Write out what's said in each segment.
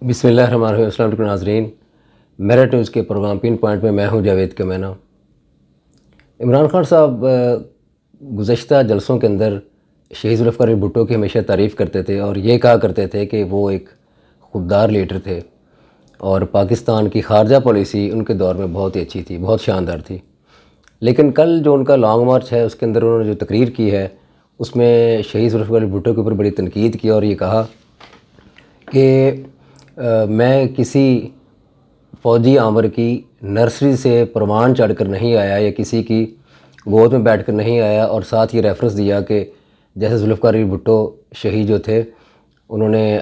بسم اللہ الرحمن الرحیم۔ السلام علیکم ناظرین، میرٹ نیوز کے پروگرام پن پوائنٹ میں میں ہوں جاوید کمینہ۔ عمران خان صاحب گزشتہ جلسوں کے اندر شہید ذوالفقار علی بھٹو کی ہمیشہ تعریف کرتے تھے اور یہ کہا کرتے تھے کہ وہ ایک خوددار لیڈر تھے اور پاکستان کی خارجہ پالیسی ان کے دور میں بہت ہی اچھی تھی، بہت شاندار تھی۔ لیکن کل جو ان کا لانگ مارچ ہے اس کے اندر انہوں نے جو تقریر کی ہے اس میں شہید ذوالفقار علی بھٹو کے اوپر بڑی تنقید کی اور یہ کہا کہ میں کسی فوجی آمر کی نرسری سے پروان چڑھ کر نہیں آیا یا کسی کی گود میں بیٹھ کر نہیں آیا، اور ساتھ یہ ریفرنس دیا کہ جیسے ذوالفقار علی بھٹو شہید جو تھے انہوں نے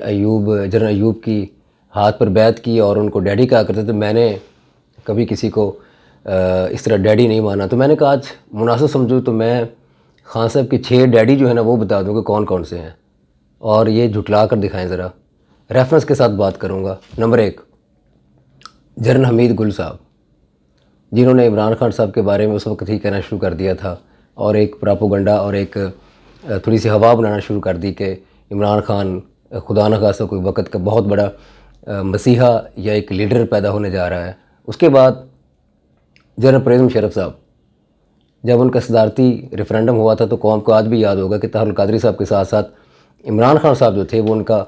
جنرل ایوب کی ہاتھ پر بیعت کی اور ان کو ڈیڈی کہا کرتے تھے، میں نے کبھی کسی کو اس طرح ڈیڈی نہیں مانا۔ تو میں نے کہا آج مناسب سمجھوں تو میں خان صاحب کے 6 ڈیڈی جو ہے نا وہ بتا دوں کہ کون کون سے ہیں، اور یہ جھٹلا کر دکھائیں ذرا، ریفرنس کے ساتھ بات کروں گا۔ نمبر 1، جنرل حمید گل صاحب، جنہوں نے عمران خان صاحب کے بارے میں اس وقت ہی کہنا شروع کر دیا تھا اور ایک پراپوگنڈا اور ایک تھوڑی سی ہوا بنانا شروع کر دی کہ عمران خان خدا نہ خواستہ کوئی وقت کا بہت بڑا مسیحا یا ایک لیڈر پیدا ہونے جا رہا ہے۔ اس کے بعد جنرل پرویز مشرف صاحب، جب ان کا صدارتی ریفرینڈم ہوا تھا تو قوم کو آج بھی یاد ہوگا کہ طاہر القادری صاحب کے ساتھ ساتھ عمران خان صاحب جو تھے وہ ان کا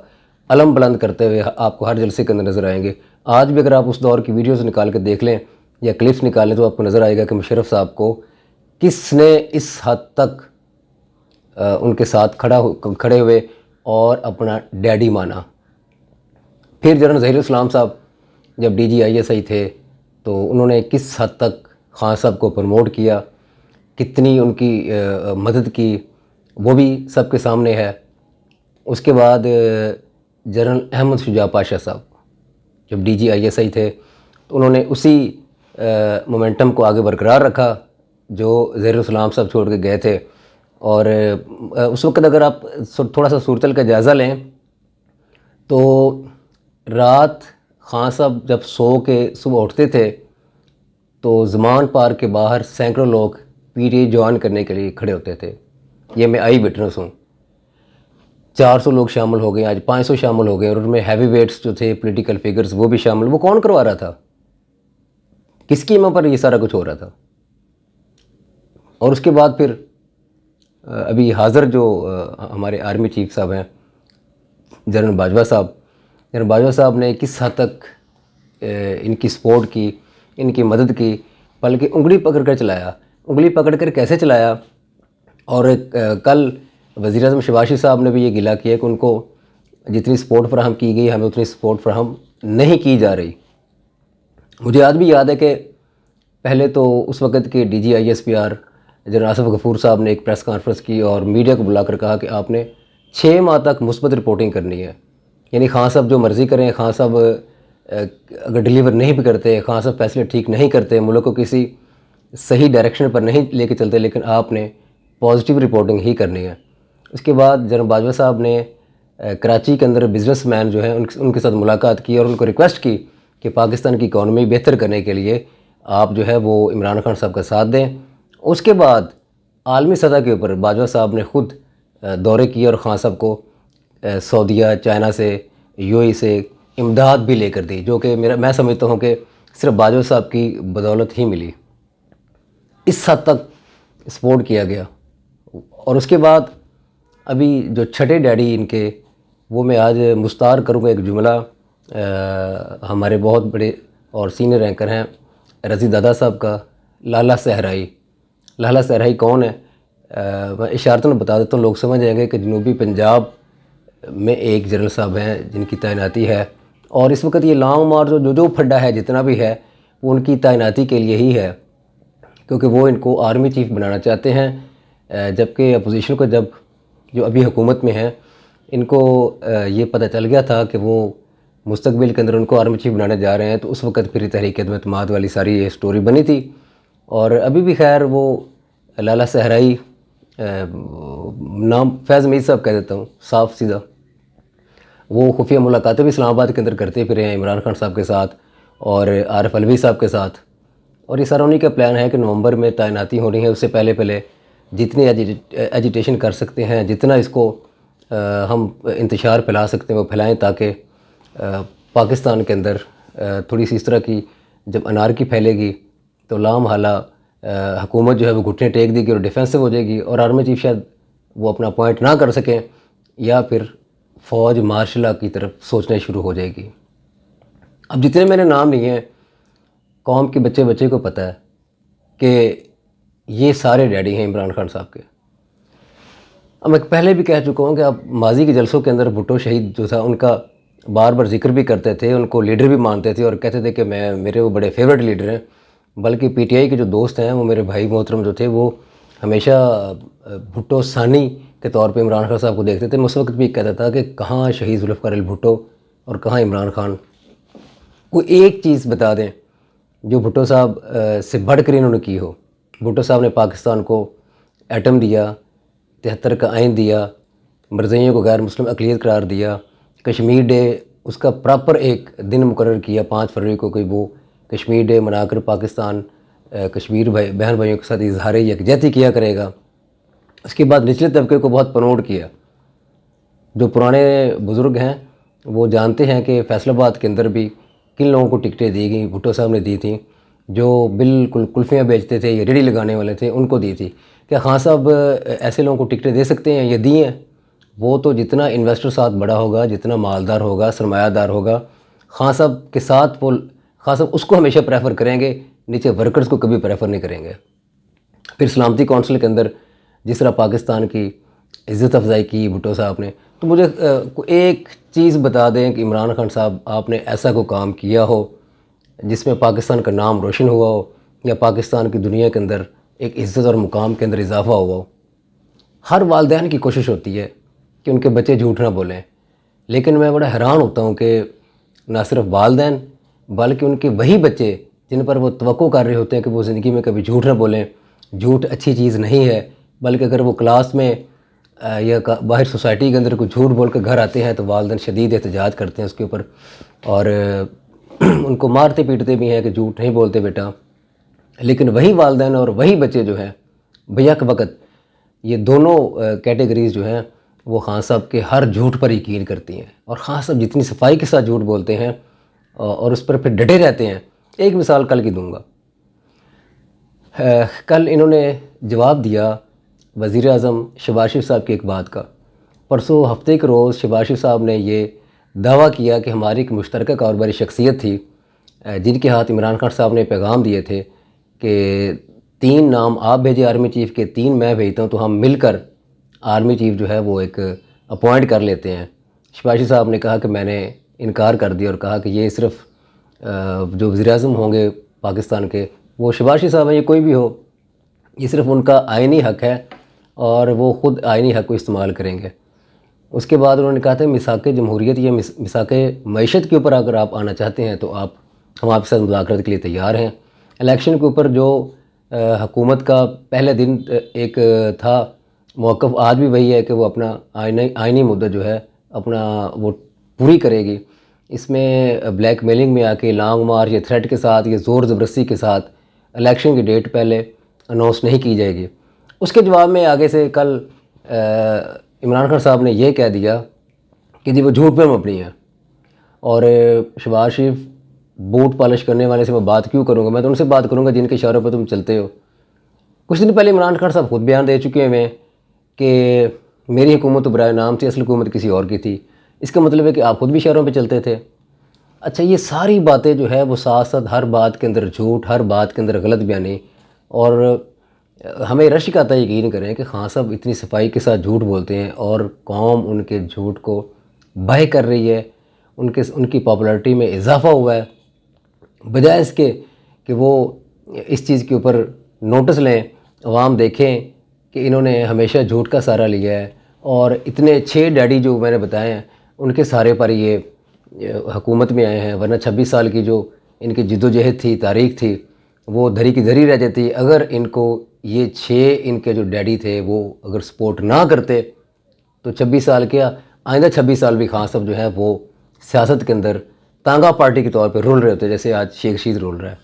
علم بلند کرتے ہوئے آپ کو ہر جلسے کے اندر نظر آئیں گے۔ آج بھی اگر آپ اس دور کی ویڈیوز نکال کے دیکھ لیں یا کلپس نکال لیں تو آپ کو نظر آئے گا کہ مشرف صاحب کو کس نے اس حد تک ان کے ساتھ کھڑے ہوئے اور اپنا ڈیڈی مانا۔ پھر جنرل ظہیر الاسلام صاحب جب DGISI تھے تو انہوں نے کس حد تک خان صاحب کو پروموٹ کیا، کتنی ان کی مدد کی، وہ بھی سب کے سامنے ہے۔ اس کے بعد جنرل احمد شجاع پاشا صاحب جب DGISI تھے تو انہوں نے اسی مومنٹم کو آگے برقرار رکھا جو ظہیر الاسلام صاحب چھوڑ کے گئے تھے، اور اس وقت اگر آپ تھوڑا سا صورتحال کا جائزہ لیں تو رات خان صاحب جب سو کے صبح اٹھتے تھے تو زمان پارک کے باہر سینکڑوں لوگ PTI جوائن کرنے کے لیے کھڑے ہوتے تھے۔ یہ میں آئی وٹنس ہوں۔ 400 لوگ شامل ہو گئے، آج 500 شامل ہو گئے، اور ان میں ہیوی ویٹس جو تھے پولیٹیکل فگرز وہ بھی شامل۔ وہ کون کروا رہا تھا؟ کس کی پر یہ سارا کچھ ہو رہا تھا؟ اور اس کے بعد پھر ابھی حاضر جو ہمارے آرمی چیف صاحب ہیں جنرل باجوہ صاحب نے کس حد تک ان کی سپورٹ کی، ان کی مدد کی، بلکہ انگلی پکڑ کر چلایا۔ انگلی پکڑ کر کیسے چلایا؟ اور کل وزیر اعظم شہباز شریف صاحب نے بھی یہ گلہ کیا کہ ان کو جتنی سپورٹ فراہم کی گئی ہمیں اتنی سپورٹ فراہم نہیں کی جا رہی۔ مجھے آج بھی یاد ہے کہ پہلے تو اس وقت کے DGISPR جنرل آصف غفور صاحب نے ایک پریس کانفرنس کی اور میڈیا کو بلا کر کہا کہ آپ نے 6 ماہ تک مثبت رپورٹنگ کرنی ہے، یعنی خان صاحب جو مرضی کریں، خان صاحب اگر ڈیلیور نہیں بھی کرتے، خان صاحب فیصلے ٹھیک نہیں کرتے، ملک کو کسی صحیح ڈائریکشن پر نہیں لے کے چلتے، لیکن آپ نے پازیٹیو رپورٹنگ ہی کرنی ہے۔ اس کے بعد جنرل باجوہ صاحب نے کراچی کے اندر بزنس مین جو ہیں ان کے ساتھ ملاقات کی اور ان کو ریکویسٹ کی کہ پاکستان کی اکانومی بہتر کرنے کے لیے آپ جو ہے وہ عمران خان صاحب کا ساتھ دیں۔ اس کے بعد عالمی سطح کے اوپر باجوہ صاحب نے خود دورے کیے اور خان صاحب کو سعودیہ، چائنا سے، UAE سے امداد بھی لے کر دی، جو کہ میں سمجھتا ہوں کہ صرف باجوہ صاحب کی بدولت ہی ملی۔ اس حد تک سپورٹ کیا گیا۔ اور اس کے بعد ابھی جو چھٹے ڈیڈی ان کے، وہ میں آج مستعار کروں گا ایک جملہ ہمارے بہت بڑے اور سینئر رینکر ہیں رضی دادا صاحب کا، لالہ صحرائی۔ لالہ صحرائی کون ہے؟ میں اشارتاً بتا دیتا ہوں، لوگ سمجھ جائیں گے کہ جنوبی پنجاب میں ایک جنرل صاحب ہیں جن کی تعیناتی ہے، اور اس وقت یہ لانگ مارچ جو پھڈا ہے جتنا بھی ہے وہ ان کی تعیناتی کے لیے ہی ہے، کیونکہ وہ ان کو آرمی چیف بنانا چاہتے ہیں، جبکہ اپوزیشن کو جو ابھی حکومت میں ہیں ان کو یہ پتہ چل گیا تھا کہ وہ مستقبل کے اندر ان کو آرمی چیف بنانے جا رہے ہیں، تو اس وقت پھر تحریک عدم اعتماد والی ساری یہ سٹوری بنی تھی۔ اور ابھی بھی خیر وہ لالہ صحرائی، نام فیض امید صاحب کہہ دیتا ہوں صاف سیدھا، وہ خفیہ ملاقاتیں بھی اسلام آباد کے اندر کرتے پھرے ہیں عمران خان صاحب کے ساتھ اور عارف علوی صاحب کے ساتھ، اور یہ سارا انہی کا پلان ہے کہ نومبر میں تعیناتی ہونی ہے۔ اس سے پہلے جتنی ایجیٹیشن کر سکتے ہیں، جتنا اس کو ہم انتشار پھیلا سکتے ہیں وہ پھیلائیں، تاکہ پاکستان کے اندر تھوڑی سی اس طرح کی جب انارکی پھیلے گی تو لامحالہ حکومت جو ہے وہ گھٹنے ٹیک دے گی اور ڈیفینسو ہو جائے گی، اور آرمی چیف شاید وہ اپنا پوائنٹ نہ کر سکیں، یا پھر فوج مارشل لا کی طرف سوچنا شروع ہو جائے گی۔ اب جتنے میں نے نام لیے ہیں، قوم کے بچے بچے کو پتہ ہے کہ یہ سارے ڈیڈی ہیں عمران خان صاحب کے۔ اب میں پہلے بھی کہہ چکا ہوں کہ آپ ماضی کے جلسوں کے اندر بھٹو شہید جو تھا ان کا بار بار ذکر بھی کرتے تھے، ان کو لیڈر بھی مانتے تھے اور کہتے تھے کہ میرے وہ بڑے فیورٹ لیڈر ہیں، بلکہ پی ٹی آئی کے جو دوست ہیں وہ میرے بھائی محترم جو تھے وہ ہمیشہ بھٹو ثانی کے طور پہ عمران خان صاحب کو دیکھتے تھے۔ میں اس وقت بھی کہتا تھا کہ کہاں شہید ذوالفقار علی بھٹو اور کہاں عمران خان، کوئی ایک چیز بتا دیں جو بھٹو صاحب سے بڑھ کر انہوں نے کی ہو۔ بھٹو صاحب نے پاکستان کو ایٹم دیا، 73 کا آئین دیا، مرزائیوں کو غیر مسلم اقلیت قرار دیا، کشمیر ڈے اس کا پراپر ایک دن مقرر کیا 5 فروری کو کہ وہ کشمیر ڈے منا کر پاکستان کشمیر بہن بھائیوں کے ساتھ اظہار یکجہتی کیا کرے گا۔ اس کے بعد نچلے طبقے کو بہت پروموٹ کیا۔ جو پرانے بزرگ ہیں وہ جانتے ہیں کہ فیصل آباد کے اندر بھی کن لوگوں کو ٹکٹیں دی گئیں، بھٹو صاحب نے دی تھیں۔ جو بالکل کلفیاں بیچتے تھے یا ریڑھی لگانے والے تھے ان کو دی تھی۔ کیا خان صاحب ایسے لوگوں کو ٹکٹیں دے سکتے ہیں؟ یہ دی ہیں۔ وہ تو جتنا انویسٹر ساتھ بڑا ہوگا، جتنا مالدار ہوگا، سرمایہ دار ہوگا، خان صاحب کے ساتھ خان صاحب اس کو ہمیشہ پریفر کریں گے، نیچے ورکرز کو کبھی پریفر نہیں کریں گے۔ پھر سلامتی کونسل کے اندر جس طرح پاکستان کی عزت افزائی کی بھٹو صاحب نے، تو مجھے ایک چیز بتا دیں کہ عمران خان صاحب آپ نے ایسا کوئی کام کیا ہو جس میں پاکستان کا نام روشن ہوا ہو یا پاکستان کی دنیا کے اندر ایک عزت اور مقام کے اندر اضافہ ہوا ہو۔ ہر والدین کی کوشش ہوتی ہے کہ ان کے بچے جھوٹ نہ بولیں، لیکن میں بڑا حیران ہوتا ہوں کہ نہ صرف والدین بلکہ ان کے وہی بچے جن پر وہ توقع کر رہے ہوتے ہیں کہ وہ زندگی میں کبھی جھوٹ نہ بولیں، جھوٹ اچھی چیز نہیں ہے، بلکہ اگر وہ کلاس میں یا باہر سوسائٹی کے اندر کوئی جھوٹ بول کے گھر آتے ہیں تو والدین شدید احتجاج کرتے ہیں اس کے اوپر، اور ان کو مارتے پیٹتے بھی ہیں کہ جھوٹ نہیں بولتے بیٹا۔ لیکن وہی والدین اور وہی بچے جو ہیں بیک وقت یہ دونوں کیٹیگریز جو ہیں وہ خان صاحب کے ہر جھوٹ پر یقین کرتی ہیں، اور خان صاحب جتنی صفائی کے ساتھ جھوٹ بولتے ہیں اور اس پر پھر ڈٹے رہتے ہیں۔ ایک مثال کل کی دوں گا۔ کل انہوں نے جواب دیا وزیر اعظم شہباز شریف صاحب کی ایک بات کا۔ پرسوں ہفتے کے روز شہباز شریف صاحب نے یہ دعویٰ کیا کہ ہماری ایک مشترکہ کاروباری شخصیت تھی جن کے ہاتھ عمران خان صاحب نے پیغام دیے تھے کہ 3 نام آپ بھیجے آرمی چیف کے، 3 میں بھیجتا ہوں، تو ہم مل کر آرمی چیف جو ہے وہ ایک اپوائنٹ کر لیتے ہیں۔ شہباز شریف صاحب نے کہا کہ میں نے انکار کر دیا اور کہا کہ یہ صرف جو وزیر اعظم ہوں گے پاکستان کے، وہ شہباز شریف صاحب ہیں، یہ کوئی بھی ہو، یہ صرف ان کا آئینی حق ہے اور وہ خود آئینی حق کو استعمال کریں گے۔ اس کے بعد انہوں نے کہا تھا میثاق جمہوریت یا میثاق معیشت کے اوپر اگر آپ آنا چاہتے ہیں تو ہم آپ کے ساتھ مذاکرات کے لیے تیار ہیں۔ الیکشن کے اوپر جو حکومت کا پہلے دن ایک تھا موقف، آج بھی وہی ہے کہ وہ اپنا آئینی مدت جو ہے اپنا وہ پوری کرے گی۔ اس میں بلیک میلنگ میں آ کے لانگ مارچ یا تھریٹ کے ساتھ یا زور زبردستی کے ساتھ الیکشن کی ڈیٹ پہلے اناؤنس نہیں کی جائے گی۔ اس کے جواب میں آگے سے کل عمران خان صاحب نے یہ کہہ دیا کہ جی وہ جھوٹ پہ مبنی ہے، اور شہباز شریف بوٹ پالش کرنے والے سے میں بات کیوں کروں گا، میں تو ان سے بات کروں گا جن کے اشاروں پہ تم چلتے ہو۔ کچھ دن پہلے عمران خان صاحب خود بیان دے چکے ہیں کہ میری حکومت تو برائے نام تھی، اصل حکومت کسی اور کی تھی۔ اس کا مطلب ہے کہ آپ خود بھی اشاروں پہ چلتے تھے۔ اچھا، یہ ساری باتیں جو ہے وہ ساتھ ساتھ ہر بات کے اندر جھوٹ، ہر بات کے اندر غلط بیانی، اور ہمیں رشک آتا ہے یقین کریں کہ خان صاحب اتنی صفائی کے ساتھ جھوٹ بولتے ہیں اور قوم ان کے جھوٹ کو بائے کر رہی ہے، ان کی پاپولرٹی میں اضافہ ہوا ہے، بجائے اس کے کہ وہ اس چیز کے اوپر نوٹس لیں، عوام دیکھیں کہ انہوں نے ہمیشہ جھوٹ کا سہارا لیا ہے، اور اتنے 6 ڈیڈی جو میں نے بتائے ہیں ان کے سہارے پر یہ حکومت میں آئے ہیں، ورنہ 26 سال کی جو ان کی جد و جہد تھی، تاریخ تھی، وہ دھری کی دھری رہ جاتی۔ اگر ان کو یہ 6 ان کے جو ڈیڈی تھے وہ اگر سپورٹ نہ کرتے تو 26 سال کیا، آئندہ 26 سال بھی خان صاحب جو ہے وہ سیاست کے اندر تانگا پارٹی کے طور پہ رول رہے ہوتے، جیسے آج شیخ رشید رول رہا ہے۔